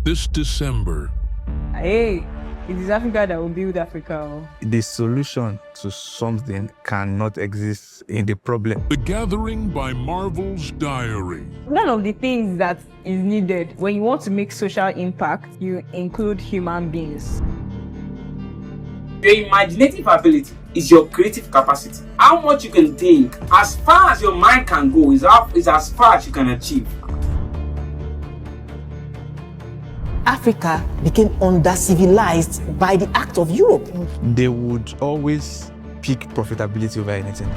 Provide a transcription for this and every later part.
this December. Hey, it is Africa that will build Africa. The solution to something cannot exist in the problem. The Gathering by Marvel's Diary. One of the things that is needed when you want to make social impact, you include human beings. Your imaginative ability is your creative capacity. How much you can think, as far as your mind can go, is as far as you can achieve. Africa became under-civilized by the act of Europe. They would always pick profitability over anything.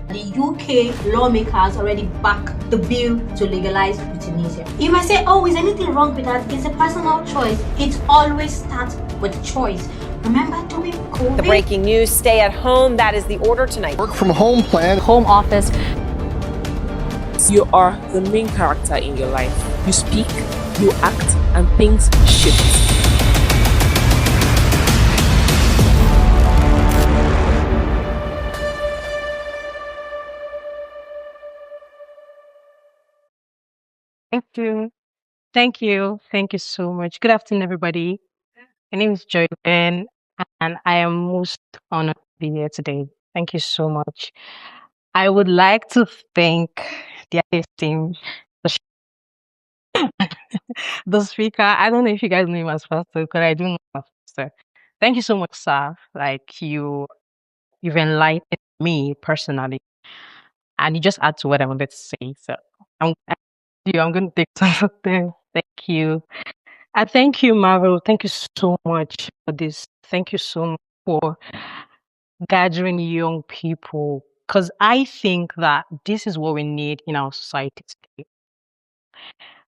The UK lawmakers already back the bill to legalize euthanasia. You might say, oh, is anything wrong with that? It's a personal choice. It always starts with choice. Remember during COVID? The breaking news, stay at home. That is the order tonight. Work from home plan. Home office. You are the main character in your life. You speak, you act, and things shift. Thank you. Thank you. Thank you so much. Good afternoon, everybody. My name is Joyben, and I am most honored to be here today. Thank you so much. I would like to thank the IS team, the speaker. I don't know if you guys know him as Pastor, because I do know him as Pastor. Thank you so much, sir. Like you've enlightened me personally, and you just add to what I wanted to say. So I'm going to take something. Thank you. I thank you, Marvel. Thank you so much for this. Thank you so much for gathering young people, because I think that this is what we need in our society today.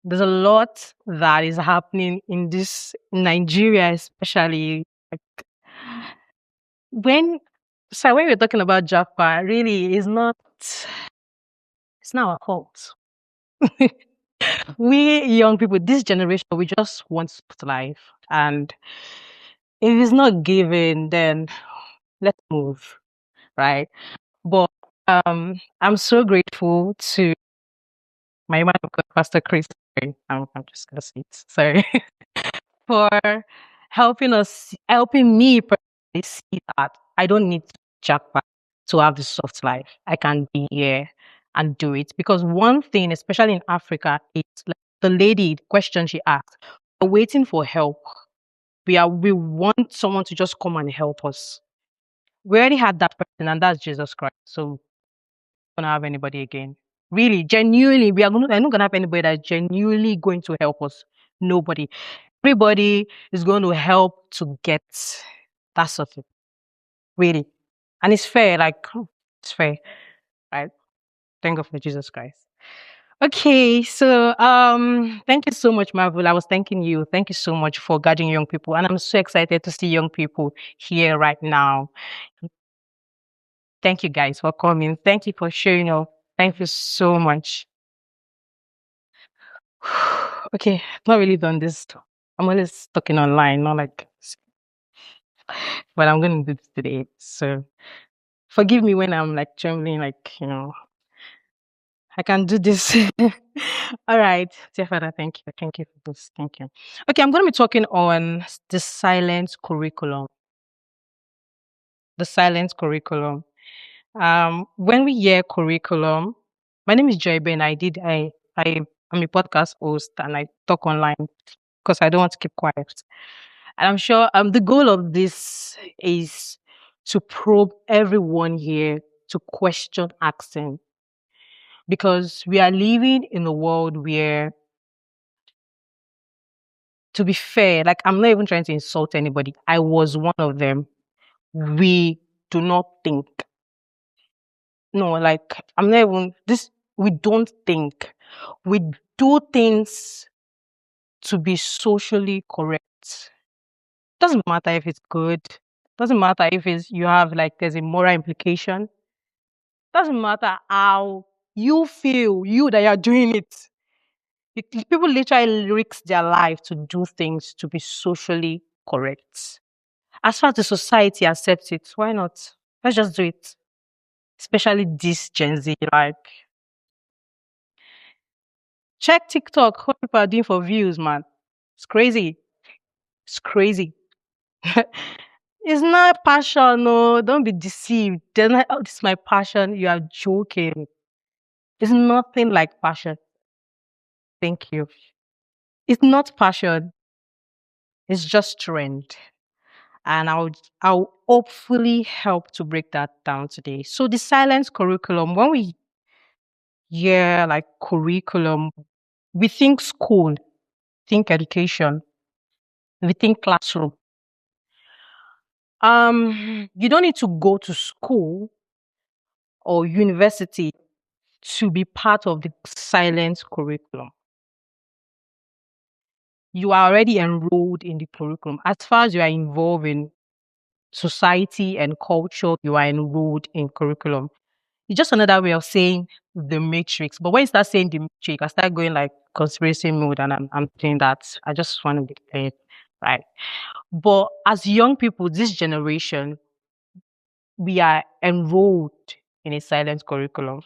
There's a lot that is happening in Nigeria, especially. When we're talking about Japa, really it's not our fault. We young people, this generation, we just want smooth life, and if it's not given, then let's move, right? But I'm so grateful to my man of God, Pastor Chris. Sorry, I'm just gonna say it. Sorry. For helping me personally see that I don't need to jackpot to have the soft life. I can be here and do it. Because one thing, especially in Africa, it's like the lady question she asked, we're waiting for help. We want someone to just come and help us. We already had that person, and that's Jesus Christ. So we're not gonna have anybody again. Really, genuinely, we're not gonna have anybody that's genuinely going to help us. Nobody. Everybody is going to help to get that sort of really. And it's fair, it's fair, right? Thank God for Jesus Christ. Okay, so thank you so much, Marvel. I was thanking you. Thank you so much for guiding young people. And I'm so excited to see young people here right now. Thank you guys for coming. Thank you for showing up. Thank you so much. Okay, I've not really done this. I'm always talking online, not like this. But I'm going to do this today. So forgive me when I'm like trembling, I can do this. All right. Dear Father, thank you. Thank you for this. Thank you. Okay, I'm going to be talking on the silent curriculum. The silent curriculum. When we hear curriculum, my name is Joyben. I'm a podcast host and I talk online because I don't want to keep quiet. And I'm sure the goal of this is to probe everyone here to question accent. Because we are living in a world where, to be fair, I'm not even trying to insult anybody. I was one of them. We do not think. No, I'm not even this. We don't think. We do things to be socially correct. Doesn't matter if it's good. Doesn't matter if you have there's a moral implication. Doesn't matter how you feel, you that you're doing it. People literally risk their life to do things to be socially correct. As far as the society accepts it, why not? Let's just do it. especially this Gen Z. Like, check TikTok, what people are doing for views, man. It's crazy. It's crazy. It's not passion, no. Don't be deceived. They're not, oh, this is my passion. You are joking. It's nothing like passion. Thank you. It's not passion. It's just trend. And I'll hopefully help to break that down today. So the silence curriculum, when we hear like curriculum, we think school, think education, we think classroom. You don't need to go to school or university to be part of the silence curriculum. You are already enrolled in the curriculum. As far as you are involved in society and culture, you are enrolled in curriculum. It's just another way of saying the matrix. But when you start saying the matrix, I start going like conspiracy mode, and I'm doing that. I just want to be clear, right? But as young people, this generation, we are enrolled in a silent curriculum.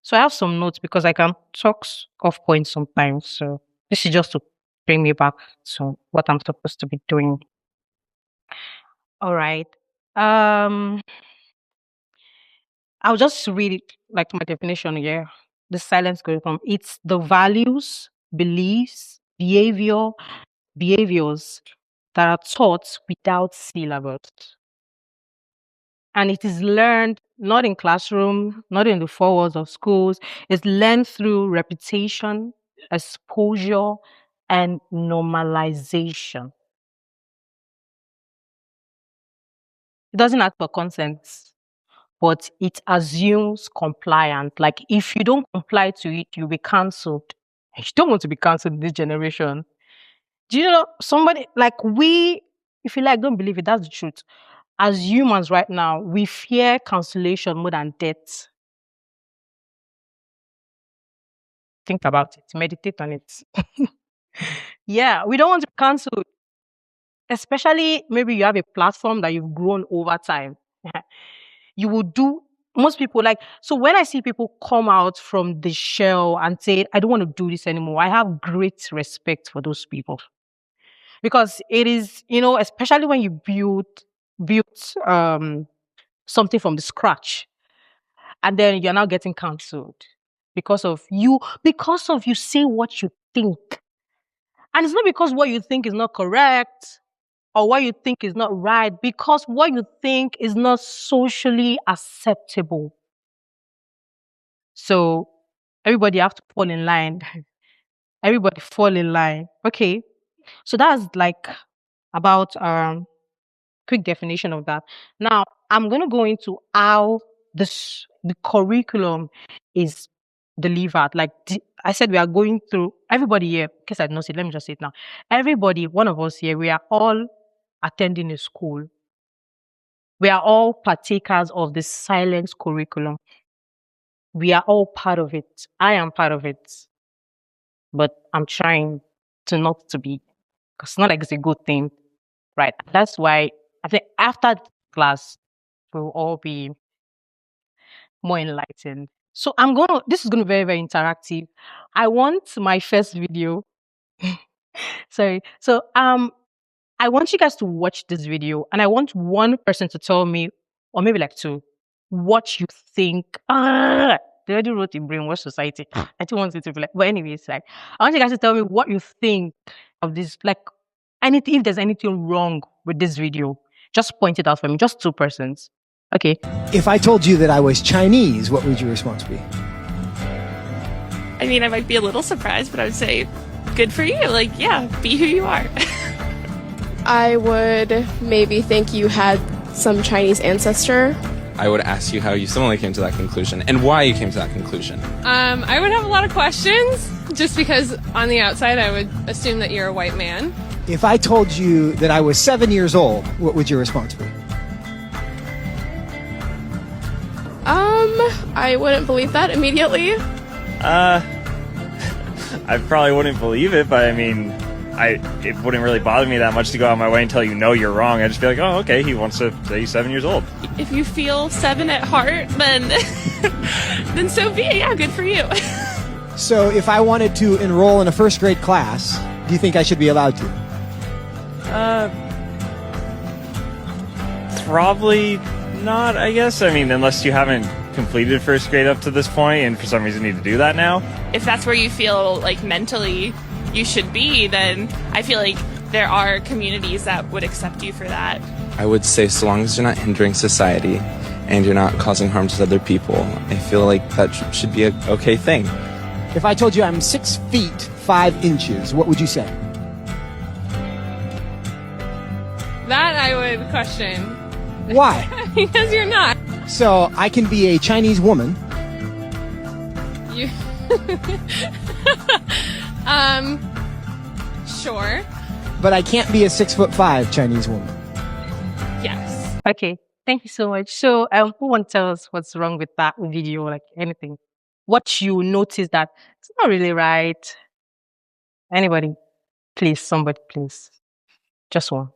So I have some notes because I can talk off point sometimes. So this is just to bring me back to what I'm supposed to be doing. All right. I'll just read it like my definition here. The silence curriculum. It's the values, beliefs, behaviors that are taught without syllabus. And it is learned not in classroom, not in the four walls of schools. It's learned through repetition, exposure, and normalization. It doesn't ask for consent, but it assumes compliance. Like if you don't comply to it, you'll be cancelled. You don't want to be cancelled in this generation. Do you know somebody like if you like, don't believe it, that's the truth. As humans right now, we fear cancellation more than death. Think about it, meditate on it. Yeah, we don't want to be cancelled. Especially maybe you have a platform that you've grown over time. You will do, most people like, so when I see people come out from the shell and say, I don't want to do this anymore, I have great respect for those people. Because it is, especially when you build something from the scratch, and then you're now getting cancelled because of you say what you think. And it's not because what you think is not correct or what you think is not right, because what you think is not socially acceptable. So everybody have to fall in line. Everybody fall in line. Okay. So that's like about quick definition of that. Now I'm going to go into how the curriculum is delivered. Like I said, we are going through, everybody here, in case I don't say, let me just say it now. Everybody, one of us here, we are all attending a school. We are all partakers of the silence curriculum. We are all part of it. I am part of it. But I'm trying to not to be, because it's not like it's a good thing, right? That's why I think after class, we'll all be more enlightened. So this is going to be very, very interactive. I want my first video. Sorry. So, I want you guys to watch this video, and I want one person to tell me, or maybe like two, what you think. They already wrote in Brainwash Society. I don't want it to be like, but anyways, like, I want you guys to tell me what you think of this, like, anything, if there's anything wrong with this video, just point it out for me, just two persons. Okay. If I told you that I was Chinese, what would your response be? I mean, I might be a little surprised, but I would say, good for you. Like, yeah, be who you are. I would maybe think you had some Chinese ancestor. I would ask you how you similarly came to that conclusion and why you came to that conclusion. I would have a lot of questions, just because on the outside I would assume that you're a white man. If I told you that I was 7 years old, what would your response be? I wouldn't believe that immediately. I probably wouldn't believe it, but I mean, it wouldn't really bother me that much to go out of my way and tell you, no, you're wrong. I'd just be like, oh, okay, he wants to say he's 7 years old. If you feel 7 at heart, then then so be it. Yeah, good for you. So if I wanted to enroll in a first grade class, do you think I should be allowed to? Probably not, I guess. I mean, unless you haven't completed first grade up to this point and for some reason need to do that now. If that's where you feel like mentally you should be, then I feel like there are communities that would accept you for that. I would say so long as you're not hindering society and you're not causing harm to other people, I feel like that should be an okay thing. If I told you I'm 6 feet 5 inches, what would you say? That I would question. Why? Because you're not. So I can be a Chinese woman. You. Sure. But I can't be a 6'5" Chinese woman. Yes. Okay, thank you so much. So, who wants to tell us what's wrong with that video, like anything? What you notice that it's not really right? Anybody? Please, somebody, please. Just one.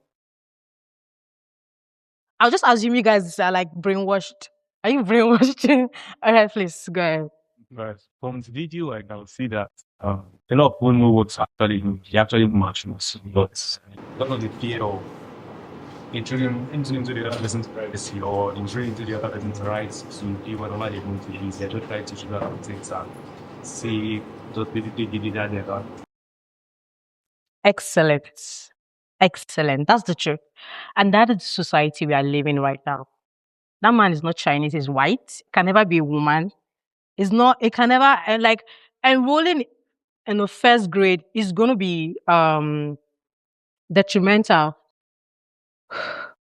I'll just assume you guys are like brainwashed. Are you brainwashed? All right, please, go ahead. Right. From the video, I can see that a lot of women works actually much more, but none of the fear of intruding into the other person's privacy or intruding into the other person's rights to do whatever they want to do. They're just trying to figure out things and see just basically give it that they're done. Excellent. Excellent. That's the truth. And that is the society we are living right now. That man is not Chinese, he's white, can never be a woman. It's not, it can never, and like, enrolling in the first grade is going to be detrimental.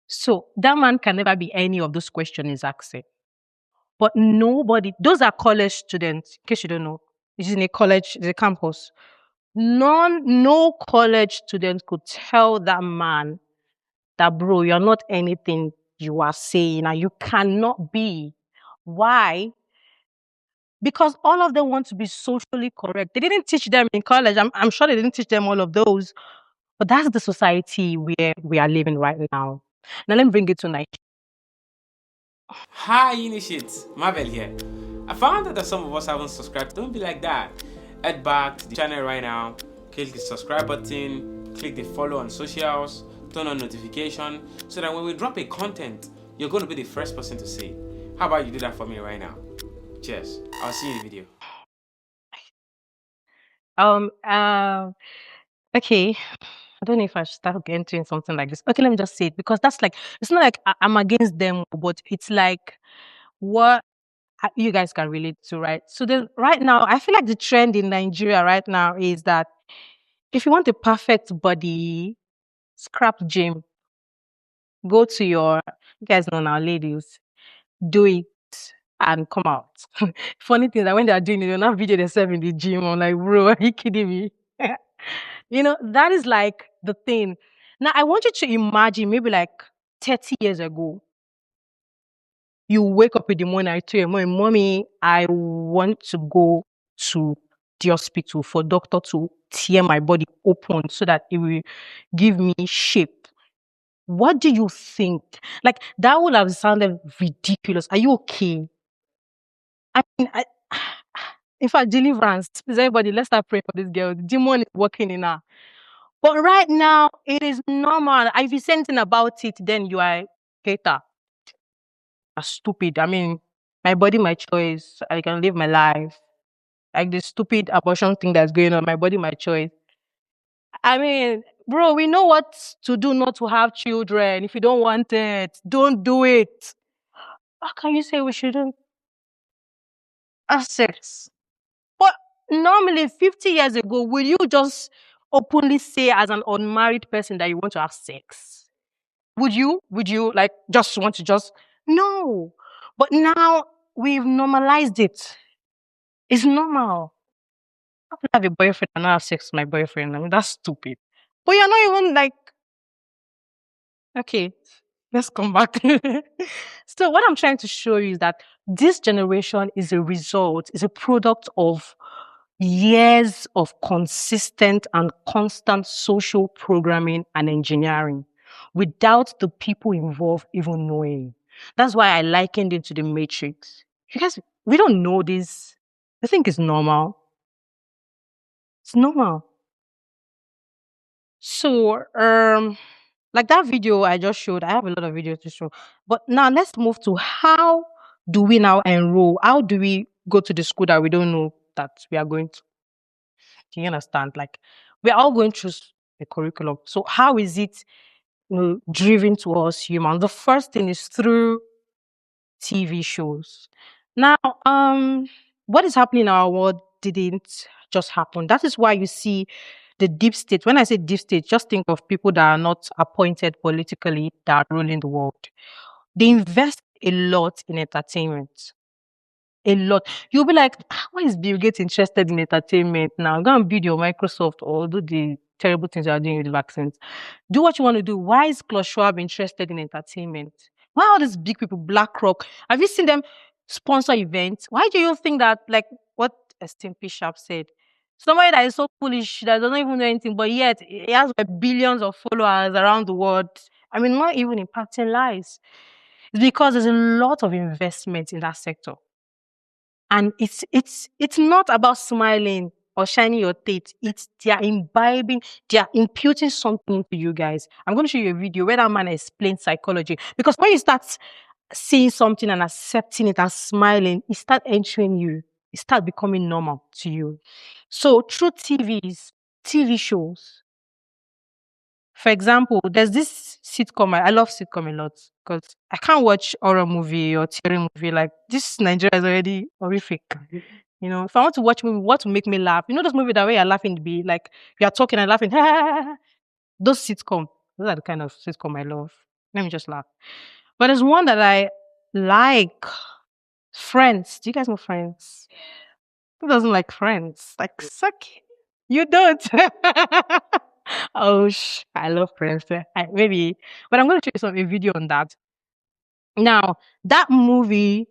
So that man can never be any of those questions he's asking. But nobody, those are college students, in case you don't know. This is in a college, it's a campus. No college student could tell that man that, bro, you're not anything you are saying and you cannot be. Why? Because all of them want to be socially correct. They didn't teach them in college. I'm sure they didn't teach them all of those. But that's the society where we are living right now. Now let me bring it to Nigeria. Hi, initiates. Marvel here. I found out that some of us haven't subscribed. Don't be like that. Head back to the channel right now. Click the subscribe button. Click the follow on socials. Turn on notification so that when we drop a content, you're going to be the first person to see. How about you do that for me right now? Cheers. I'll see you in the video. Okay. I don't know if I should start entering something like this. Okay, let me just say it because that's like, it's not like I'm against them, but it's like what you guys can relate to, right? So right now, I feel like the trend in Nigeria right now is that if you want a perfect body, scrap gym. Go to you guys know now, ladies, do it and come out. Funny thing that when they are doing it, they're not video themselves in the gym. I'm like, bro, are you kidding me? You know, that is like the thing. Now, I want you to imagine maybe like 30 years ago, you wake up in the morning, I tell your mom, mommy, I want to go to the hospital for doctor to tear my body open so that it will give me shape. What do you think? Like, that would have sounded ridiculous. Are you okay? I mean, in fact, deliverance. Please, everybody, let's start praying for this girl. The demon is working in her. But right now, it is normal. If you say anything about it, then you are a hater. You're stupid. I mean, my body, my choice. I can live my life. Like the stupid abortion thing that's going on. My body, my choice. I mean, bro, we know what to do not to have children. If you don't want it, don't do it. How can you say we shouldn't have sex? But normally, 50 years ago, will you just openly say as an unmarried person that you want to have sex? Would you? Would you like just want to just? No. But now we've normalized it. It's normal. How can I have a boyfriend and not have sex with my boyfriend? I mean, that's stupid. But you're not even like, okay, let's come back. So what I'm trying to show you is that this generation is a result, is a product of years of consistent and constant social programming and engineering without the people involved even knowing. That's why I likened it to the Matrix. You guys, we don't know this. I think it's normal. It's normal. So, like that video I just showed, I have a lot of videos to show. But now let's move to how do we now enroll? How do we go to the school that we don't know that we are going to? Do you understand? Like we're all going through a curriculum. So how is it driven to us humans? The first thing is through TV shows. Now, what is happening in our world didn't just happen. That is why you see the deep state. When I say deep state, just think of people that are not appointed politically that are ruling the world. They invest a lot in entertainment. A lot. You'll be like, why is Bill Gates interested in entertainment now? Go and build your Microsoft or do the terrible things you are doing with the vaccines. Do what you want to do. Why is Klaus Schwab interested in entertainment? Why are these big people, BlackRock? Have you seen them sponsor events? Why do you think that, like what Esteem P. Sharp said, somebody that is so foolish, that doesn't even know anything, but yet he has like billions of followers around the world. I mean, not even impacting lives. It's because there's a lot of investment in that sector. And it's not about smiling or shining your teeth. It's they are imbibing, they are imputing something into you guys. I'm going to show you a video where that man explains psychology. Because when you start seeing something and accepting it and smiling, it starts entering you. It starts becoming normal to you. So through TV shows, for example, there's this sitcom. I love sitcom a lot because I can't watch horror movie or theory movie. Like this Nigeria is already horrific. You know, if I want to watch movie, what to make me laugh? You know those movies that way you're laughing to be like you are talking and laughing. Those sitcom. Those are the kind of sitcom I love. Let me just laugh. But there's one that I like. Friends. Do you guys know Friends? Who doesn't like Friends? Like suck. You don't. Oh, I love Friends. Maybe, but I'm going to show you a video on that. Now, that movie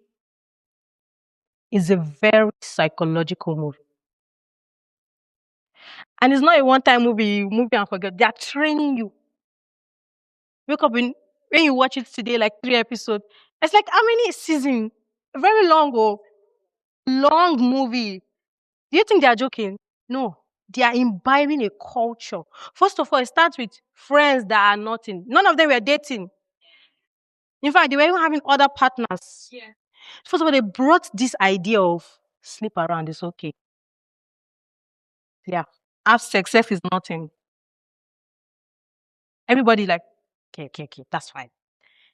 is a very psychological movie. And it's not a one-time movie and forget. They are training you. Wake up when you watch it today, like 3 episodes. It's like how many seasons? Very long, long movie. Do you think they are joking? No. They are imbibing a culture. First of all, it starts with friends that are nothing. None of them were dating. In fact, they were even having other partners. Yeah. First of all, they brought this idea of sleep around is okay. Yeah. Have sex. Sex is nothing. Everybody like, okay, that's fine.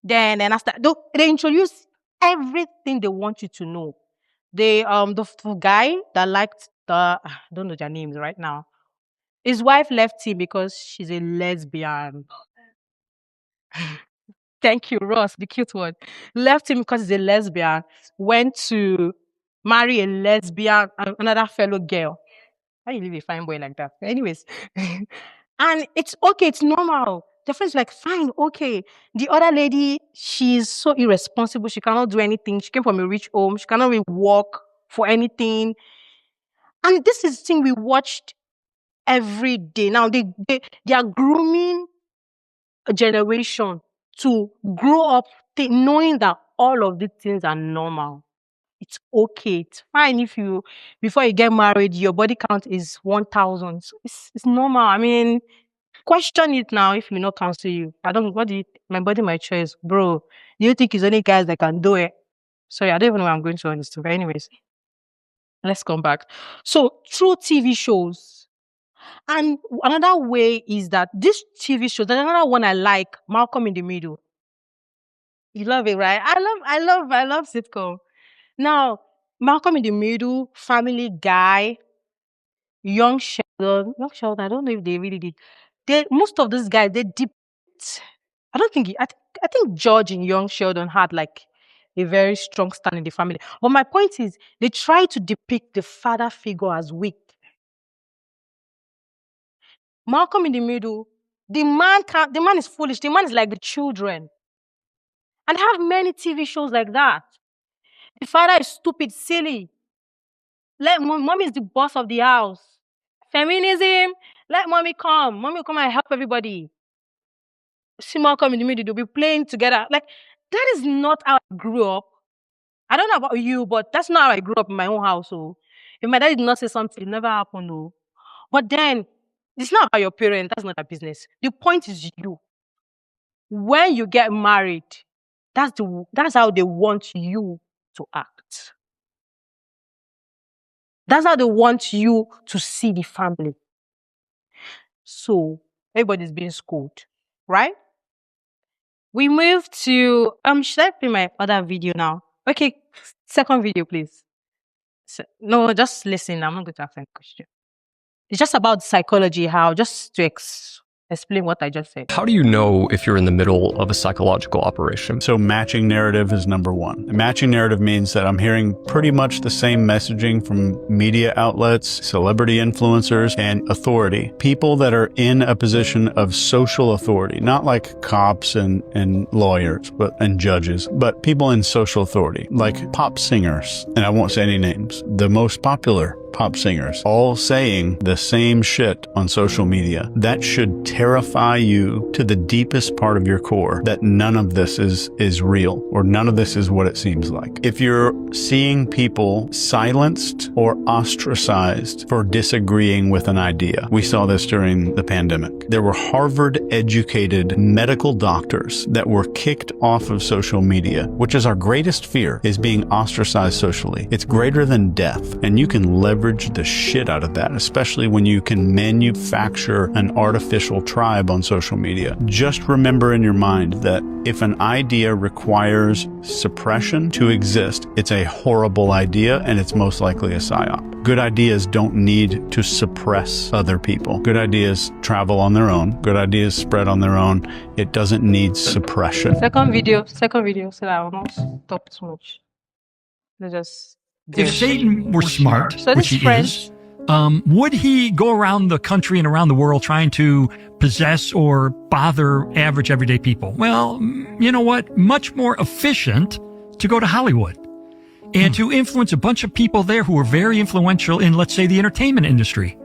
Then after, they introduce everything they want you to know. The guy that liked I don't know their names right now. His wife left him because she's a lesbian. Thank you, Ross, the cute one. Left him because he's a lesbian. Went to marry a lesbian, another fellow girl. How do you leave a fine boy like that? Anyways. And it's okay, it's normal. The friend's like, fine, okay. The other lady, she's so irresponsible. She cannot do anything. She came from a rich home. She cannot really work for anything. And this is the thing we watched every day. Now, they are grooming a generation to grow up knowing that all of these things are normal. It's okay. It's fine if before you get married, your body count is 1,000. So it's normal. I mean, question it now if you not cancel you. My body, my choice. Bro, do you think it's only guys that can do it? Sorry, I don't even know where I'm going to on this. But anyways, let's come back. So through TV shows, and another way is that this TV show, there's another one I like, Malcolm in the Middle. You love it, right? I love sitcom. Now, Malcolm in the Middle, Family Guy, Young Sheldon, I don't know if they really did. Most of these guys, they depict. I don't think. I think George and Young Sheldon had like a very strong stand in the family. But my point is, they try to depict the father figure as weak. Malcolm in the Middle, the man is foolish. The man is like the children. And have many TV shows like that. The father is stupid, silly. Let mommy is the boss of the house. Feminism, let mommy come. Mommy will come and help everybody. Simon come in the middle, they'll be playing together. Like, that is not how I grew up. I don't know about you, but that's not how I grew up in my own house. So if my dad did not say something, it never happened. No. But then, it's not about your parents. That's not their business. The point is you. When you get married, that's how they want you to act. That's how they want you to see the family. So everybody's being schooled, right? We move to should I play my other video now? Okay, second video, please. No, just listen. I'm not going to ask any question. It's just about psychology, just to explain what I just said. How do you know if you're in the middle of a psychological operation? So matching narrative is number one. Matching narrative means that I'm hearing pretty much the same messaging from media outlets, celebrity influencers, and authority. People that are in a position of social authority, not like cops and lawyers and judges, but people in social authority, like pop singers, and I won't say any names, the most popular pop singers, all saying the same shit on social media. That should terrify you to the deepest part of your core, that none of this is real, or none of this is what it seems like. If you're seeing people silenced or ostracized for disagreeing with an idea, we saw this during the pandemic. There were Harvard-educated medical doctors that were kicked off of social media, which is our greatest fear, is being ostracized socially. It's greater than death, and you can leverage the shit out of that, especially when you can manufacture an artificial tribe on social media. Just remember in your mind that if an idea requires suppression to exist, it's a horrible idea, and it's most likely a psyop. Good ideas don't need to suppress other people. Good ideas travel on their own. Good ideas spread on their own. It doesn't need suppression. Second video, so that I will not stop too much. Let's just... If Satan were smart, So which this he is, would he go around the country and around the world trying to possess or bother average everyday people? Well, you know what? Much more efficient to go to Hollywood and to influence a bunch of people there who are very influential in, let's say, the entertainment industry.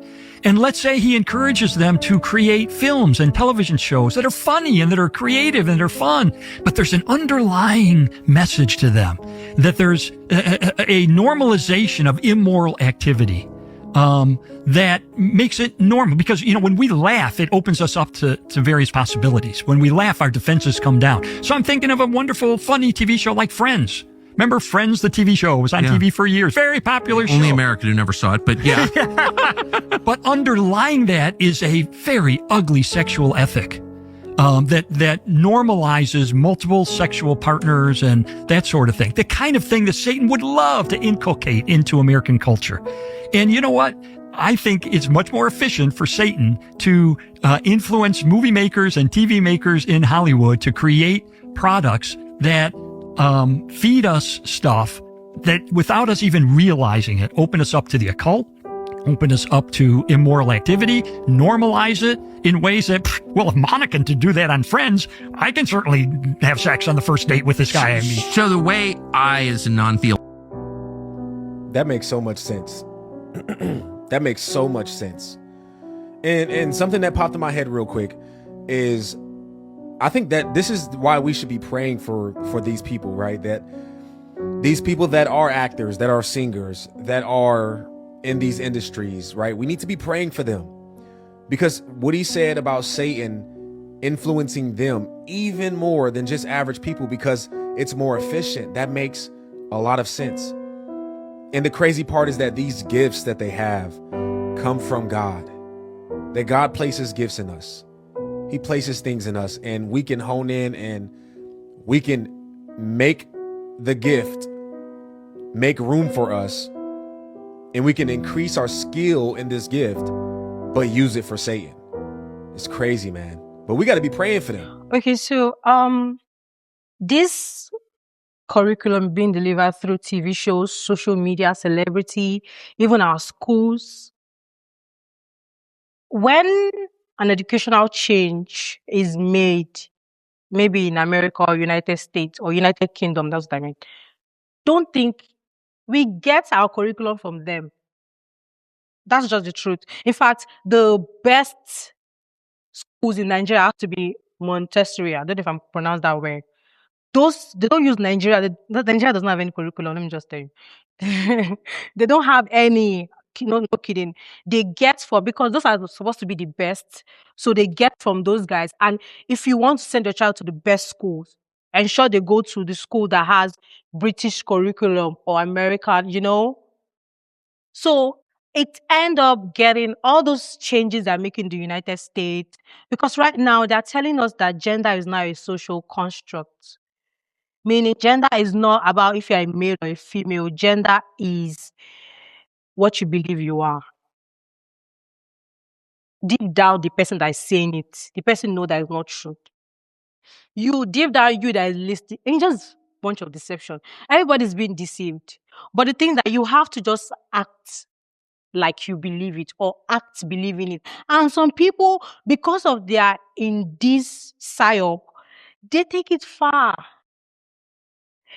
And let's say he encourages them to create films and television shows that are funny and that are creative and that are fun, but there's an underlying message to them, that there's a normalization of immoral activity that makes it normal. Because, you know, when we laugh, it opens us up to various possibilities. When we laugh, our defenses come down. So I'm thinking of a wonderful, funny TV show like Friends. Remember Friends, the TV show? It was on TV for years. Very popular show. Only American who never saw it, but yeah. But underlying that is a very ugly sexual ethic that normalizes multiple sexual partners and that sort of thing. The kind of thing that Satan would love to inculcate into American culture. And you know what? I think it's much more efficient for Satan to influence movie makers and TV makers in Hollywood to create products that feed us stuff that, without us even realizing it, open us up to the occult, open us up to immoral activity, normalize it in ways that, well, if Monica can do that on Friends, I can certainly have sex on the first date with this guy I meet. So the way I, as a non-theologian... That makes so much sense. That makes so much sense. And something that popped in my head real quick is, I think that this is why we should be praying for these people, right? That these people that are actors, that are singers, that are in these industries, right? We need to be praying for them, because what he said about Satan influencing them even more than just average people, because it's more efficient. That makes a lot of sense. And the crazy part is that these gifts that they have come from God, that God places gifts in us. He places things in us, and we can hone in and we can make the gift make room for us, and we can increase our skill in this gift, but use it for Satan. It's crazy, man. But we got to be praying for them. Okay, so this curriculum being delivered through TV shows, social media, celebrity, even our schools. When an educational change is made, maybe in America or United States or United Kingdom, that's what I mean, don't think we get our curriculum from them. That's just the truth. In fact, the best schools in Nigeria have to be Montessori. I don't know if I'm pronounced that word. Those they don't use Nigeria. Nigeria doesn't have any curriculum. Let me just tell you, they don't have any. No kidding. They get because those are supposed to be the best. So they get from those guys. And if you want to send your child to the best schools, ensure they go to the school that has British curriculum or American. So it end up getting all those changes that are making the United States, because right now they're telling us that gender is now a social construct. Meaning gender is not about if you're a male or a female. Gender is what you believe you are. Deep down, the person that is saying it, the person know that it's not true. You deep down, you that is listening, and it's just bunch of deception. Everybody's being deceived. But the thing that you have to just act like you believe it or act believing it. And some people, because of their in this psyop, they take it far.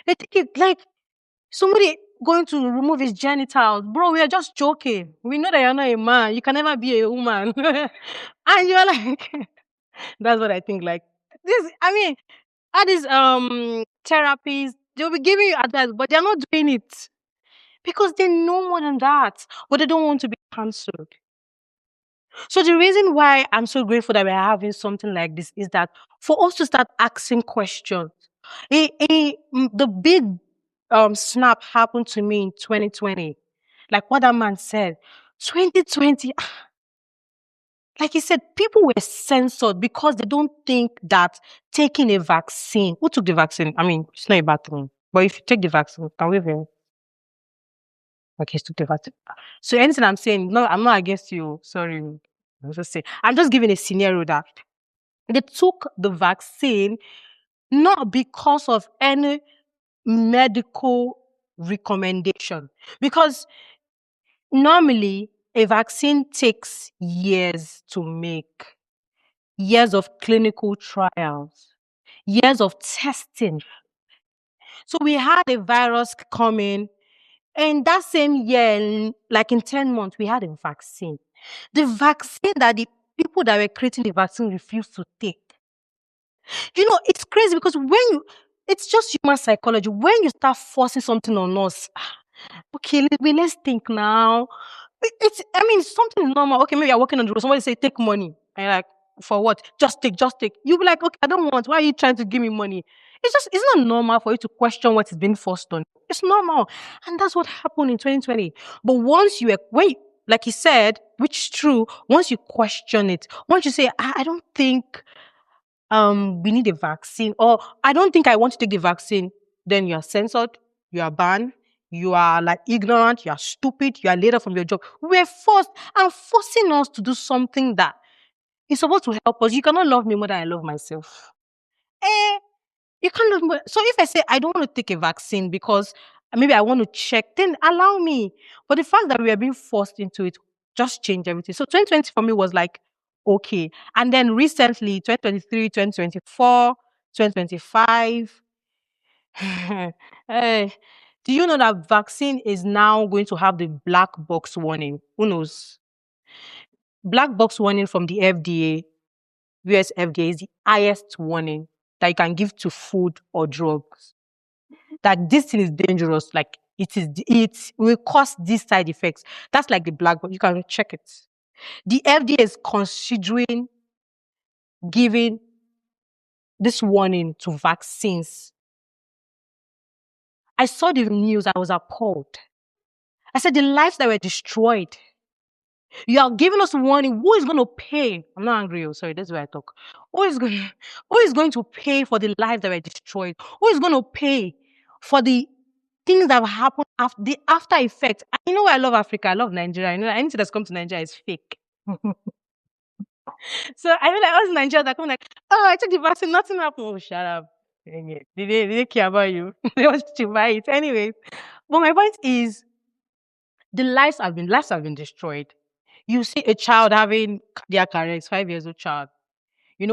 They take it like somebody going to remove his genitals. Bro, we are just joking. We know that you're not a man. You can never be a woman. And you're like, that's what I think. Like this, I mean, all these therapies, they'll be giving you advice, but they're not doing it. Because they know more than that. But they don't want to be cancelled. So the reason why I'm so grateful that we're having something like this is that for us to start asking questions. The big snap happened to me in 2020. Like what that man said. 2020, like he said, people were censored because they don't think that taking a vaccine. Who took the vaccine? I mean, it's not a bad thing. But if you take the vaccine, can we hear? Okay, took the vaccine. So anything I'm saying, no, I'm not against you. Sorry. I'm just giving a scenario that they took the vaccine not because of any medical recommendation. Because normally a vaccine takes years to make, years of clinical trials, years of testing. So we had a virus coming, and that same year, like in 10 months, we had a vaccine. The vaccine that the people that were creating the vaccine refused to take. It's crazy because it's just human psychology. When you start forcing something on us, okay, let's think now. Something is normal. Okay, maybe you're working on the road. Somebody say, take money. And you're like, for what? Just take. You'll be like, okay, I don't want. Why are you trying to give me money? It's not normal for you to question what is being forced on you. It's normal. And that's what happened in 2020. But once like he said, which is true, once you question it, once you say, I don't think we need a vaccine, or I don't think I want to take the vaccine, then you are censored, you are banned, you are like ignorant, you are stupid, you are laid off from your job. We're forcing us to do something that is supposed to help us. You cannot love me more than I love myself. You can't love me. So if I say I don't want to take a vaccine because maybe I want to check, then allow me. But the fact that we are being forced into it just changed everything. So 2020 for me was like, okay. And then recently, 2023, 2024, 2025. Hey, do you know that vaccine is now going to have the black box warning? Who knows? Black box warning from the FDA, US FDA, is the highest warning that you can give to food or drugs. That this thing is dangerous, like it will cause these side effects. That's like the black box. You can check it. The FDA is considering giving this warning to vaccines. I saw the news, I was appalled. I said the lives that were destroyed. You are giving us a warning. Who is going to pay? I'm not angry. Sorry, that's why I talk. Who is going to pay for the lives that were destroyed? Who is going to pay for the things that have happened after the after effect? You know why I love Africa? I love Nigeria. I know that anything that's come to Nigeria is fake. So I mean, like us Nigerians that come like, oh, I took the vaccine, nothing happened. Oh, shut up. Did they care about you? They want you to buy it anyway. But my point is, the lives have been destroyed. You see a child having cardiac arrest, 5 years old child.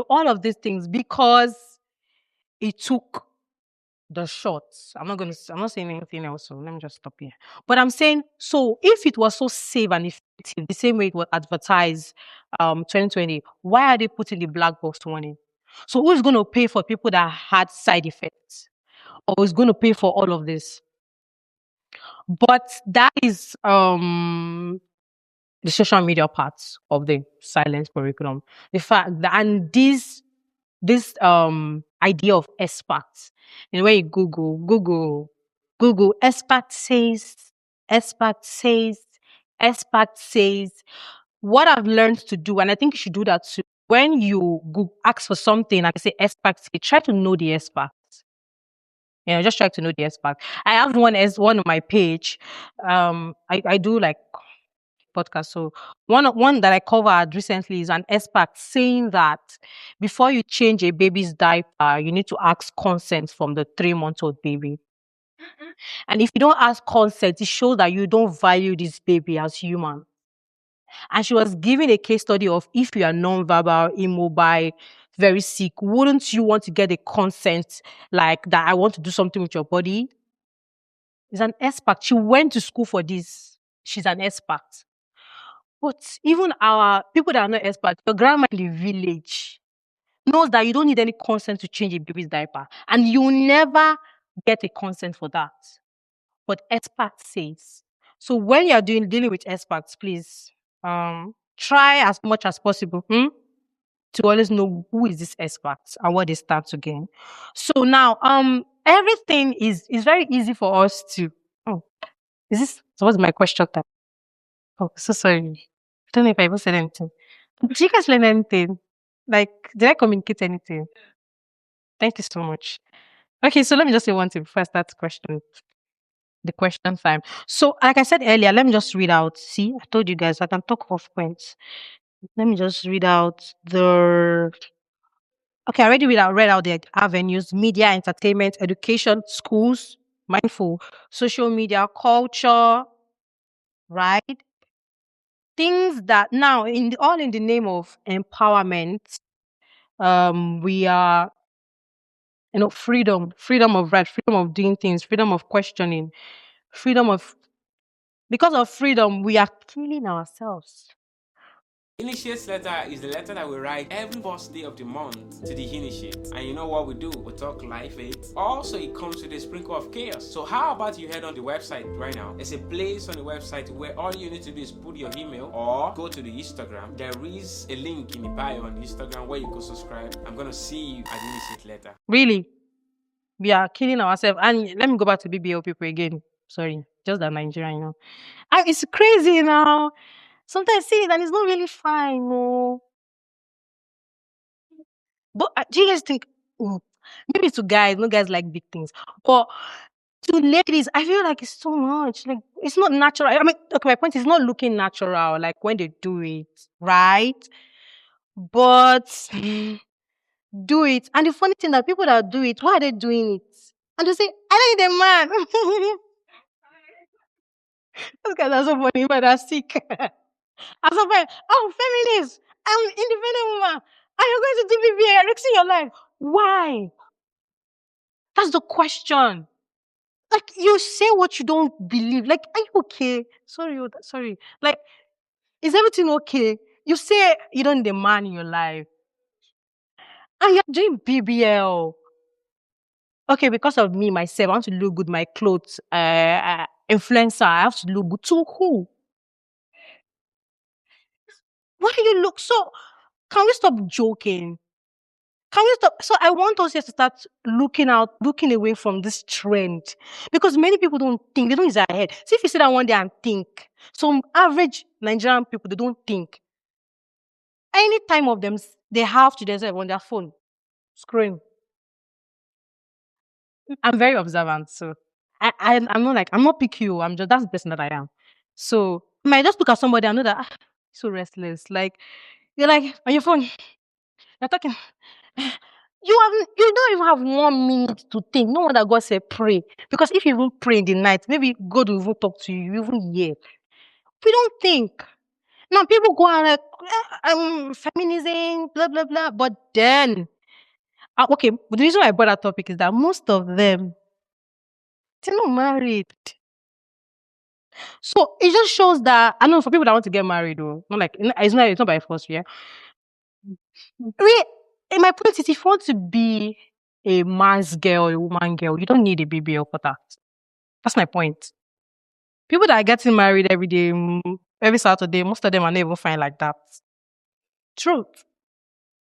All of these things because it took the shots. I'm not saying anything else, so let me just stop here. But I'm saying, so if it was so safe and effective, the same way it was advertised 2020, why are they putting the black box warning? So who's going to pay for people that had side effects? Or who's going to pay for all of this? But that is the social media parts of the silence curriculum. The fact that, and this idea of experts, when you Google expert says, what I've learned to do, and I think you should do that too. When you ask for something and say expert say, try to know the expert. Just try to know the expert. I have one on my page. I do like podcast. So one that I covered recently is an expert saying that before you change a baby's diaper, you need to ask consent from the 3-month-old baby. And if you don't ask consent, it shows that you don't value this baby as human. And she was giving a case study of if you are non-verbal, immobile, very sick, wouldn't you want to get a consent like that? I want to do something with your body. Is an expert. She went to school for this. She's an expert. But even our people that are not experts, your grandma in the village knows that you don't need any consent to change a baby's diaper. And you never get a consent for that. But expert says. So when you're dealing with experts, please try as much as possible to always know who is this expert and what they stand to gain. So now everything is very easy for us to. Oh, is this what's my question time? Oh, so sorry. I don't know if I even said anything. Did you guys learn anything? Like, did I communicate anything? Thank you so much. Okay, so let me just say one thing before I start the question time. So, like I said earlier, let me just read out. See, I told you guys I can talk off points. Let me just read out the. Okay, I already read out the avenues: media, entertainment, education, schools, mindful, social media, culture, right? Things that now all in the name of empowerment, we are freedom of right, freedom of doing things, freedom of questioning, because of freedom we are killing ourselves. Initiate's letter is the letter that we write every first day of the month to the initiate. And you know what we do? We talk life faith. Also, it comes with a sprinkle of chaos. So how about you head on the website right now? There's a place on the website where all you need to do is put your email or go to the Instagram. There is a link in the bio on Instagram where you go subscribe. I'm going to see you at the initiate letter. Really? We are killing ourselves. And let me go back to BBL people again. Sorry, just that Nigerian, it's crazy now. Sometimes I see it and it's not really fine, no. But do you guys think, maybe to guys, no guys like big things, but to ladies, I feel like it's too much. Like, it's not natural. I mean, okay, my point is not looking natural, like when they do it, right? But do it. And the funny thing that people that do it, why are they doing it? And they say, I don't need a man. Those guys are so funny, but they're sick. I'm so funny. Oh, feminist. I'm independent woman. And you're going to do BBA, risking your life. Why? That's the question. Like, you say what you don't believe. Like, are you okay? Sorry. Like, is everything okay? You say you don't need a man in your life. And you're doing BBL. Okay, because of me, myself, I want to look good, my clothes, influencer, I have to look good. To who? Why do you look so? Can we stop joking? Can we stop? So I want us here to start looking away from this trend. Because many people don't think, they don't use their head. See, if you sit down one day and think, some average Nigerian people, they don't think. Any time of them, they have to themselves on their phone, scrolling. I'm very observant, so I'm not picky. I'm just, that's the person that I am. So I might just look at somebody and know that so restless. Like, you're like on your phone, you're talking. You don't even have 1 minute to think. No wonder God said pray. Because if you even pray in the night, maybe God will even talk to you, you even hear. We don't think. Now people go on like feminism, blah blah blah. But then okay, the reason why I brought that topic is that most of them, They're not married. So it just shows that, I know for people that want to get married, though, not like, it's not by force, yeah. In my point is, if you want to be a man's girl, a woman girl, you don't need a BBL for that. That's my point. People that are getting married every day, every Saturday, most of them are not even fine like that. Truth.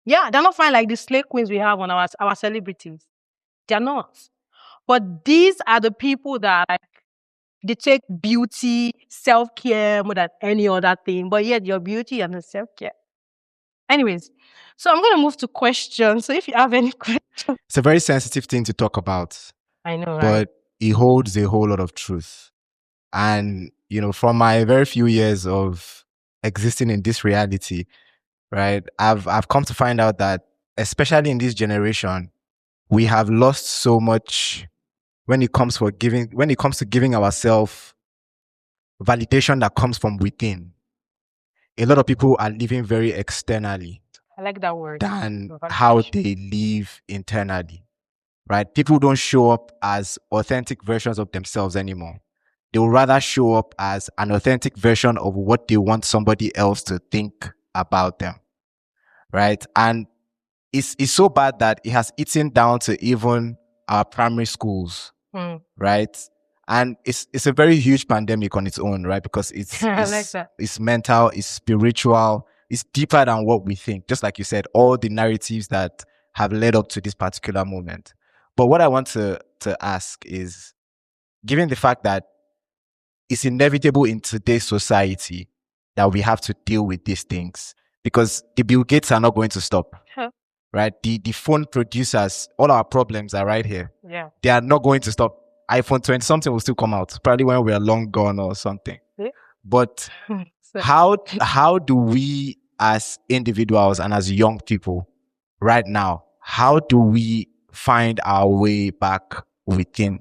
Yeah, they're not fine like the slave queens we have on our celebrities. They're not. But these are the people that they take beauty, self-care more than any other thing. But yet your beauty and the self-care. Anyways, so I'm going to move to questions. So if you have any questions. It's a very sensitive thing to talk about. I know, right? But it holds a whole lot of truth. And, from my very few years of existing in this reality, right, I've come to find out that, especially in this generation, we have lost so much when it comes to giving ourselves validation that comes from within. A lot of people are living very externally. I like that word. Than how they live internally, right? People don't show up as authentic versions of themselves anymore. They will rather show up as an authentic version of what they want somebody else to think about them, right? And it's so bad that it has eaten down to even our primary schools, right? And it's a very huge pandemic on its own, right? Because it's mental, it's spiritual, it's deeper than what we think. Just like you said, all the narratives that have led up to this particular moment. But what I want to ask is, given the fact that it's inevitable in today's society that we have to deal with these things, because the Bill Gates are not going to stop. Right? The phone producers, all our problems are right here. Yeah. They are not going to stop. iPhone 20 something will still come out, probably when we are long gone or something. Yeah. But how do we as individuals and as young people right now, how do we find our way back within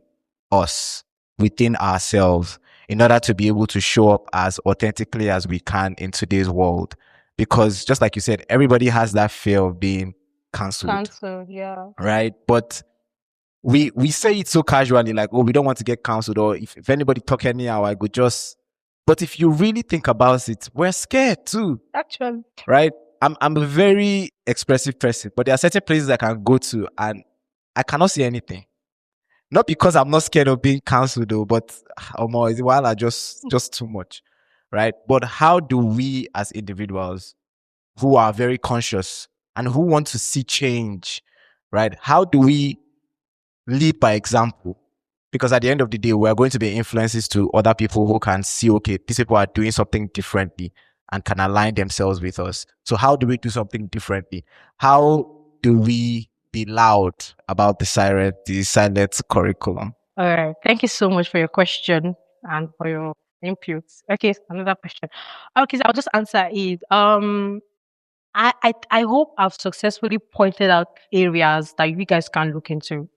us, within ourselves, in order to be able to show up as authentically as we can in today's world? Because just like you said, everybody has that fear of being cancelled, yeah. Right? But we say it so casually, like, oh, we don't want to get cancelled, or if anybody talk anyhow, I could just. But if you really think about it, we're scared too. Actually. Right? I'm a very expressive person, but there are certain places I can go to and I cannot see anything. Not because I'm not scared of being cancelled though, but while I just too much. Right? But how do we as individuals who are very conscious and who want to see change, right? How do we lead by example? Because at the end of the day, we're going to be influences to other people who can see, okay, these people are doing something differently and can align themselves with us. So how do we do something differently? How do we be loud about the silent curriculum? All right. Thank you so much for your question and for your input. Okay, another question. Okay, so I'll just answer it. I hope I've successfully pointed out areas that you guys can look into.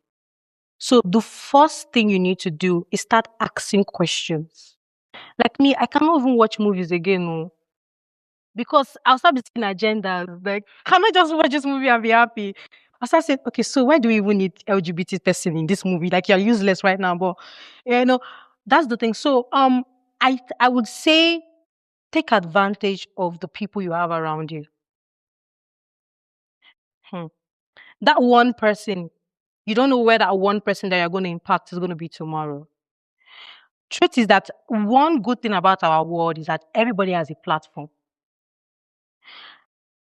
So the first thing you need to do is start asking questions. Like me, I cannot even watch movies again, no, because I'll start seeing agendas. Like, can I just watch this movie and be happy? I start saying, okay, so why do we even need LGBT person in this movie? Like, you're useless right now, but that's the thing. So I would say take advantage of the people you have around you. That one person, you don't know where that one person that you're going to impact is going to be tomorrow. Truth is that one good thing about our world is that everybody has a platform.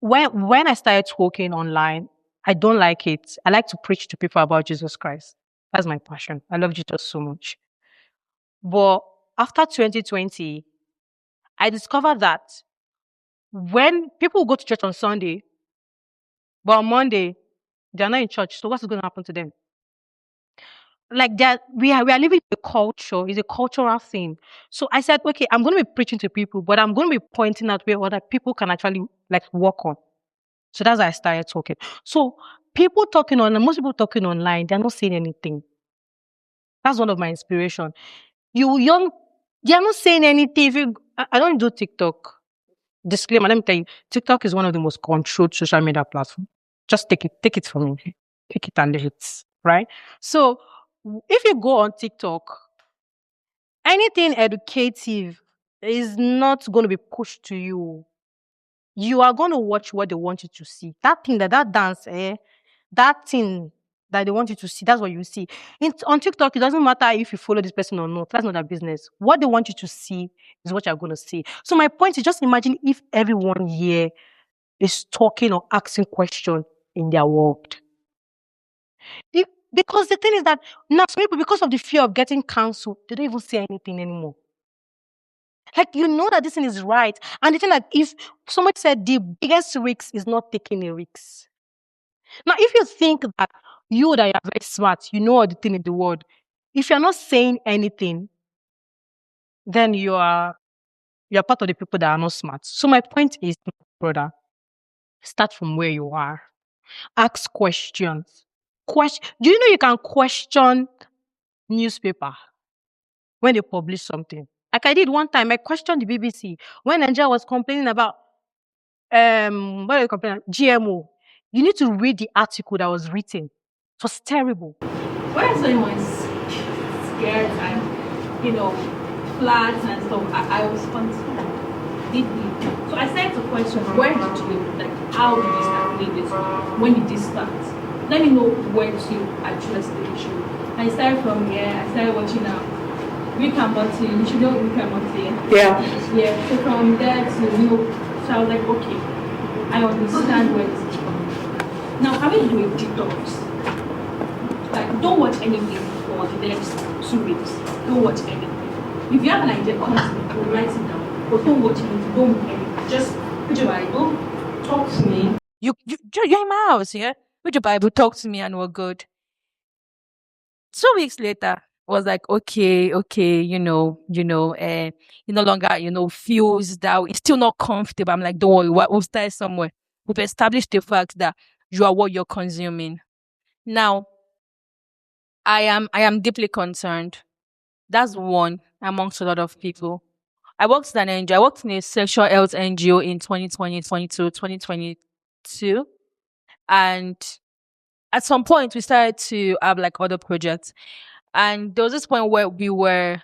When I started talking online, I don't like it. I like to preach to people about Jesus Christ. That's my passion. I love Jesus so much. But after 2020, I discovered that when people go to church on Sunday, but on Monday, they're not in church. So what's going to happen to them? Like that, we are living in a culture. It's a cultural thing. So I said, okay, I'm going to be preaching to people, but I'm going to be pointing out where other people can actually work on. So that's why I started talking. So most people talking online, they're not saying anything. That's one of my inspiration. They're not saying anything. I don't do TikTok. Disclaimer, let me tell you, TikTok is one of the most controlled social media platforms. Just take it from me. Take it and leave it, right? So if you go on TikTok, anything educative is not going to be pushed to you. You are going to watch what they want you to see. That thing, that dance, that thing that they want you to see, that's what you see. On TikTok, it doesn't matter if you follow this person or not. That's not their business. What they want you to see is what you're going to see. So my point is, just imagine if everyone here is talking or asking questions in their world. Because the thing is that now some people, because of the fear of getting cancelled, they don't even say anything anymore. Like, you know that this thing is right. And the thing that if somebody said the biggest risk is not taking a risk. Now, if you think that you that you are very smart, you know all the thing in the world, if you're not saying anything, then you're part of the people that are not smart. So my point is, brother, start from where you are. Ask questions. Do you know you can question newspaper when they publish something? Like I did one time, I questioned the BBC when Nigeria was complaining about what are they complaining? GMO. You need to read the article that was written. It was terrible. When I saw him was scared and flat and stuff, I was concerned deeply. So I started to question, where did you how did you start doing this? When did this start? Let me know where to address the issue. And I started from here, I started watching Rick and Morty. You should know Rick and Morty. Yeah. Yeah. So from there to so I was like, okay, I understand where this is from. Now, having to do a detox. Like, don't watch anything for the next 2 weeks. Don't watch anything. If you have an idea, come to me, go write it down. But don't watch anything. Don't do anything. Just read your Bible, talk to me. You're in my house, yeah? Read your Bible, talk to me, and we're good. 2 weeks later, I was like, okay, you no longer, feels that it's still not comfortable. I'm like, don't worry, we'll start somewhere. We've established the fact that you are what you're consuming. Now, I am deeply concerned. That's one amongst a lot of people. I worked in an NGO. I worked in a sexual health NGO in 2020, 2022. And at some point, we started to have other projects. And there was this point where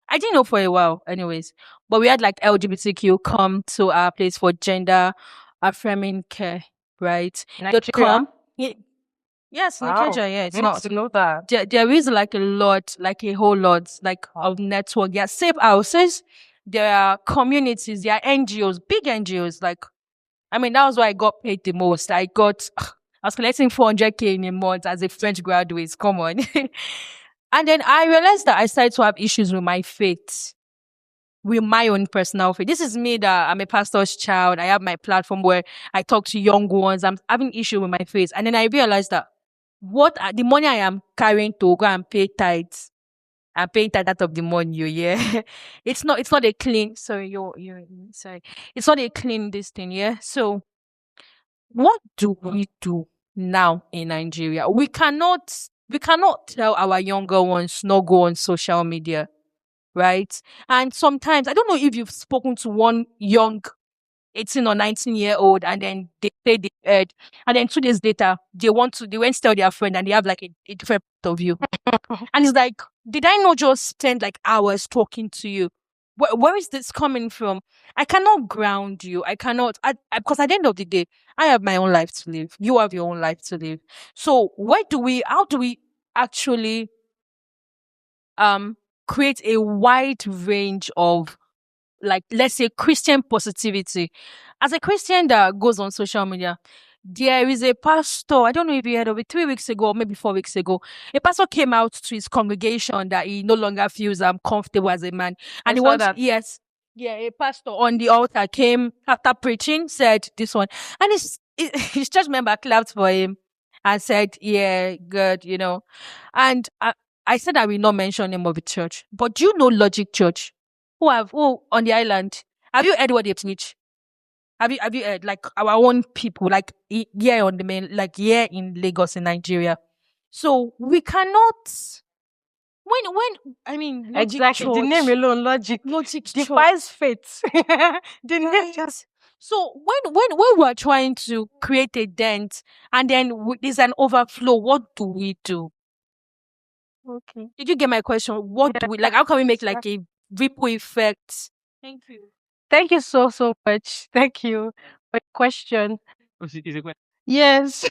I didn't know for a while anyways, but we had LGBTQ come to our place for gender affirming care, right? They'd come. Yes, Wow. Nigeria, yeah, it's Need not. to know that. There is a whole lot of network. There are safe houses, there are communities, there are NGOs, big NGOs. That was why I got paid the most. I was collecting 400K in a month as a French graduate. Come on. And then I realized that I started to have issues with my faith, with my own personal faith. This is me, that I'm a pastor's child. I have my platform where I talk to young ones. I'm having issue with my faith. And then I realized that the money I am carrying to go and pay tithes, I'm paying tithe out of the money, yeah. It's not a clean, sorry, sorry. It's not a clean this thing, yeah. So what do we do now in Nigeria? We cannot tell our younger ones not go on social media, right? And sometimes, I don't know if you've spoken to one young 18 or 19-year-old and then they say they heard, and then 2 days later they went to tell their friend and they have a different point of view. And it's like, did I not just spend hours talking to you? Where is this coming from? I cannot ground you. I cannot, because at the end of the day, I have my own life to live. You have your own life to live. So how do we actually create a wide range of, let's say, Christian positivity? As a Christian that goes on social media, there is a pastor, I don't know if you heard of it, 3 weeks ago, or maybe 4 weeks ago, a pastor came out to his congregation that he no longer feels comfortable as a man. And a pastor on the altar came after preaching, said this one. And his church member clapped for him and said, yeah, good, And I said I will not mention the name of the church. But do you know Logic Church? Who on the island? Have you heard what they preach? Have you heard our own people here on the main here in Lagos in Nigeria? So we cannot. Logic Exactly. Church, The name alone, Logic defies faith. The name just. So when we are trying to create a dent and then there's an overflow, what do we do? Okay. Did you get my question? What do we like? How can we make like a ripple effect? Thank you. Thank you so much. Thank you for your question. Is it a question? Yes.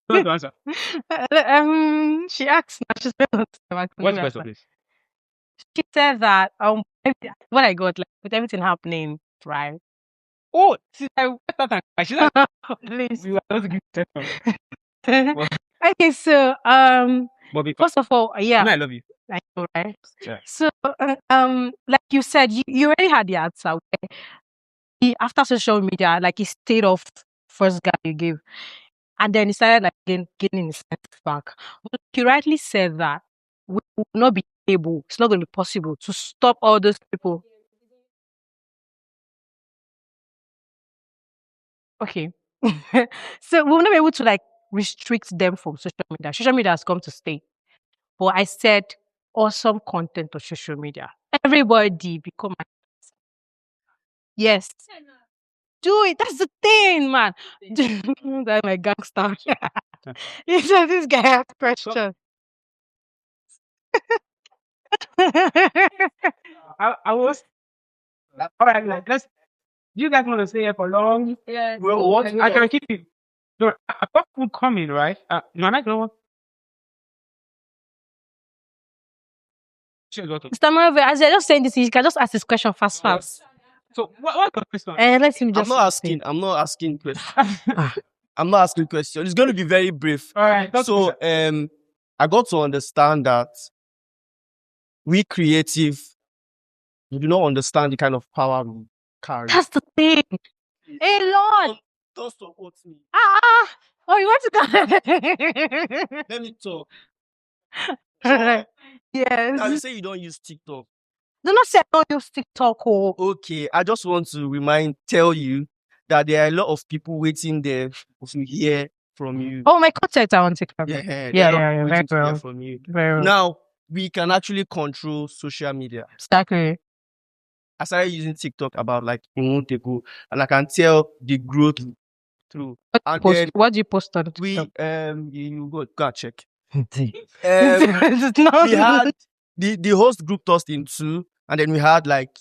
Don't answer. She asked. Now she's going to What's the question, please? She said that what I got like with everything happening, right? Oh, since I went that time, I should have. Please. We were supposed to give testimony. Okay, so Bobby, first of all, yeah, I love you. I know, right? Yeah. So like you said, you already had the answer. After social media, like he stayed off first guy you gave, and then he started like gaining his sense back. But you rightly said that we will not be able, it's not going to be possible to stop all those people. Okay. So we will not be able to like restrict them from social media. Social media has come to stay. But I said awesome content on social media. Everybody become yes. Do it. That's the thing, man. That's my gangster. He said this guy has question. I was. All right, like let's. You guys want to stay here for long? Yeah. Well, what? I can keep it. No, I've got food coming, right? My mic don't work. Mr. Marvel, as you're just saying this, you can just ask this question fast. So what's the question? Let him just. I'm not asking questions. I'm not asking questions. It's going to be very brief. All right. So I got to understand that we creative, we do not understand the kind of power we carry. That's the thing. Hey Lord, don't support me. Oh, you want to go? Let me talk. Yes. Now you say you don't use TikTok. Do not say I don't use TikTok. Oh. Okay, I just want to tell you that there are a lot of people waiting there to hear from you. Oh, my content are on TikTok. Yeah, very to hear well. from you. Very well. Now we can actually control social media. Exactly. I started using TikTok about like a month ago, and I can tell the growth through. What do you post on TikTok? You go and check. We had the host grouped us in two, and then we had like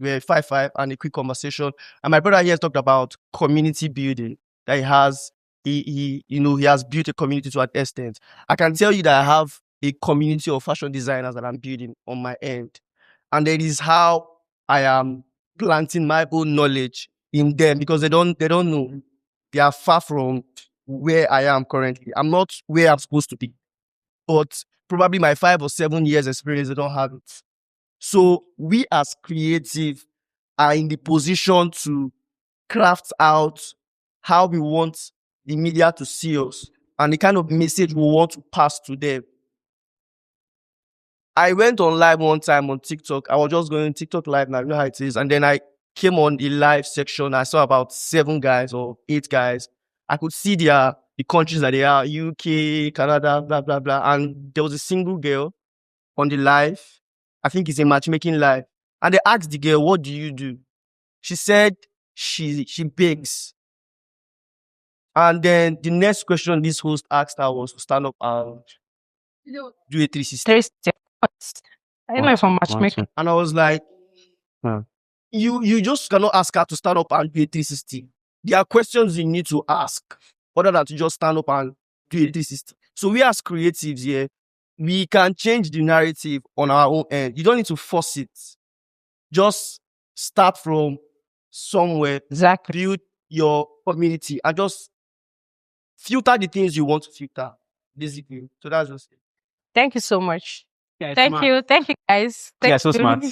5 and a quick conversation. And my brother here talked about community building. That he has built a community to an extent. I can tell you that I have a community of fashion designers that I'm building on my end, and that is how I am planting my own knowledge in them, because they don't know. They are far from where I am currently. I'm not where I'm supposed to be, but probably my 5 or 7 years experience, they don't have it. So we as creative are in the position to craft out how we want the media to see us and the kind of message we want to pass to them. I went on live one time on TikTok. I was just going TikTok live now, you know how it is. And then I came on the live section. I saw about 7 guys or 8 guys. I could see the countries that they are, UK, Canada, blah, blah, blah. And there was a single girl on the live. I think it's a matchmaking live. And they asked the girl, what do you do? She said she bakes. And then the next question this host asked her was to stand up and do a 360. I know from matchmaking. And I was like, you just cannot ask her to stand up and do a 360. There are questions you need to ask other than to just stand up and do a 360. So we as creatives here, we can change the narrative on our own end. You don't need to force it. Just start from somewhere, build your community, and just filter the things you want to filter, basically. So that's just it. Thank you so much. Yeah, Thank you, guys. So smart.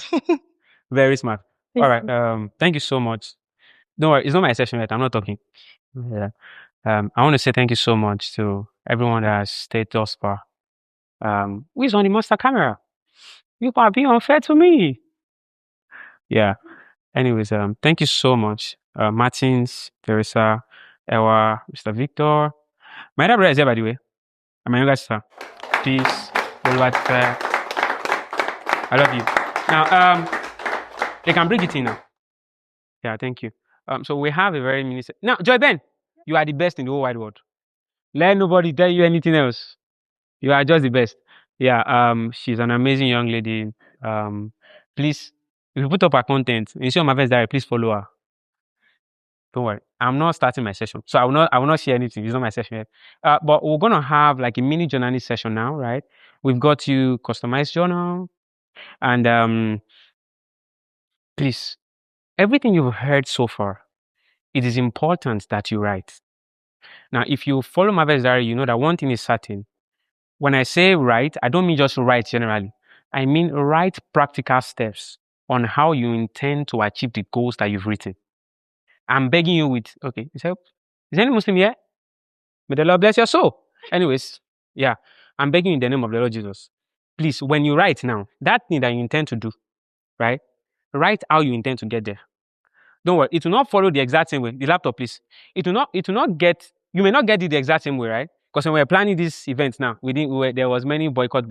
Very smart. All right. Thank you so much. Don't worry, it's not my session yet. I'm not talking. Yeah. I want to say thank you so much to everyone that has stayed thus far. Who is on the master camera? You are being unfair to me. Yeah. Anyways, thank you so much. Martins, Teresa, Ewa, Mr. Victor. My other brother is here, by the way. I'm my younger sister. Peace. I love you. Now, they can bring it in now. Yeah, thank you. So we have a very mini. Now, Joyben, you are the best in the whole wide world. Let nobody tell you anything else. You are just the best. Yeah, she's an amazing young lady. Please, if you put up her content, ensure my best diary, please follow her. Don't worry. I'm not starting my session. So I will not share anything. It's not my session yet. But we're gonna have like a mini journaling session now, right? We've got you customized journal. And please, everything you've heard so far, it is important that you write. Now, if you follow my best diary, you know that one thing is certain. When I say write, I don't mean just write generally. I mean write practical steps on how you intend to achieve the goals that you've written. I'm begging you with, okay, is there any Muslim here? May the Lord bless your soul. Anyways, yeah, I'm begging you in the name of the Lord Jesus. Please, when you write now, that thing that you intend to do, right? Write how you intend to get there. Don't worry, it will not follow the exact same way. The laptop, please. It will not get, you may not get it the exact same way, right? Because when we were planning this event now, there was many boycott.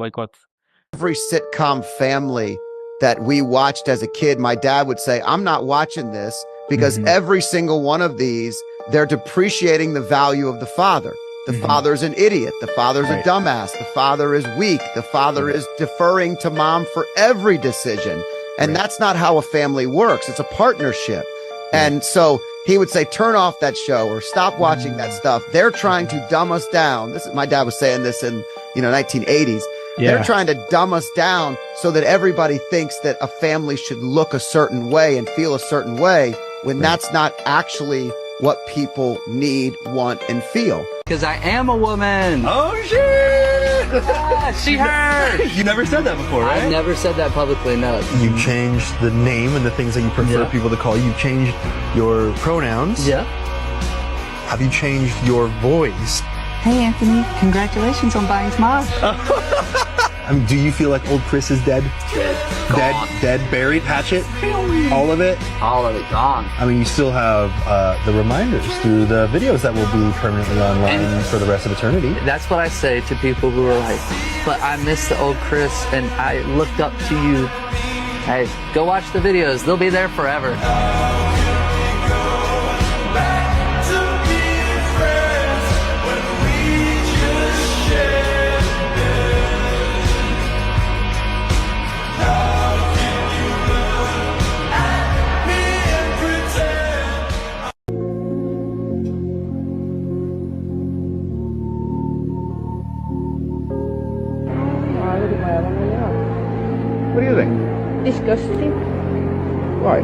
Every sitcom family that we watched as a kid, my dad would say, I'm not watching this because every single one of these, they're depreciating the value of the father. The father's an idiot. The father's a dumbass. The father is weak. The father is deferring to mom for every decision. And that's not how a family works. It's a partnership. And so he would say, turn off that show or stop watching that stuff. They're trying to dumb us down. My dad was saying this in, 1980s. Yeah. They're trying to dumb us down so that everybody thinks that a family should look a certain way and feel a certain way when that's not actually what people need, want, and feel. Because I am a woman. Oh, shit! She heard. You never said that before, right? I never said that publicly, no. You changed the name and the things that you prefer people to call you. You've changed your pronouns. Yeah. Have you changed your voice? Hey, Anthony, congratulations on buying Smosh. I mean, do you feel like old Chris is dead? Dead, buried, hatchet? All of it? All of it gone. I mean, you still have the reminders through the videos that will be permanently online for the rest of eternity. That's what I say to people who are like, but I miss the old Chris and I looked up to you. Hey, go watch the videos. They'll be there forever. What do you think? Disgusting. Why?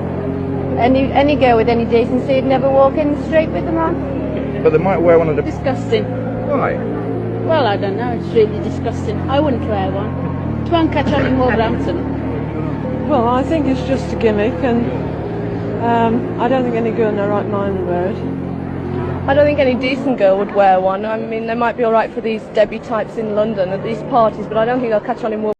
Any girl with any decency would never walk in straight with them on. But they might wear one of the... Disgusting. Why? Well, I don't know. It's really disgusting. I wouldn't wear one. It won't catch on in Wolverhampton. Well, I think it's just a gimmick, and I don't think any girl in their right mind would wear it. I don't think any decent girl would wear one. I mean, they might be all right for these Debbie types in London at these parties, but I don't think they'll catch on in Wolverhampton.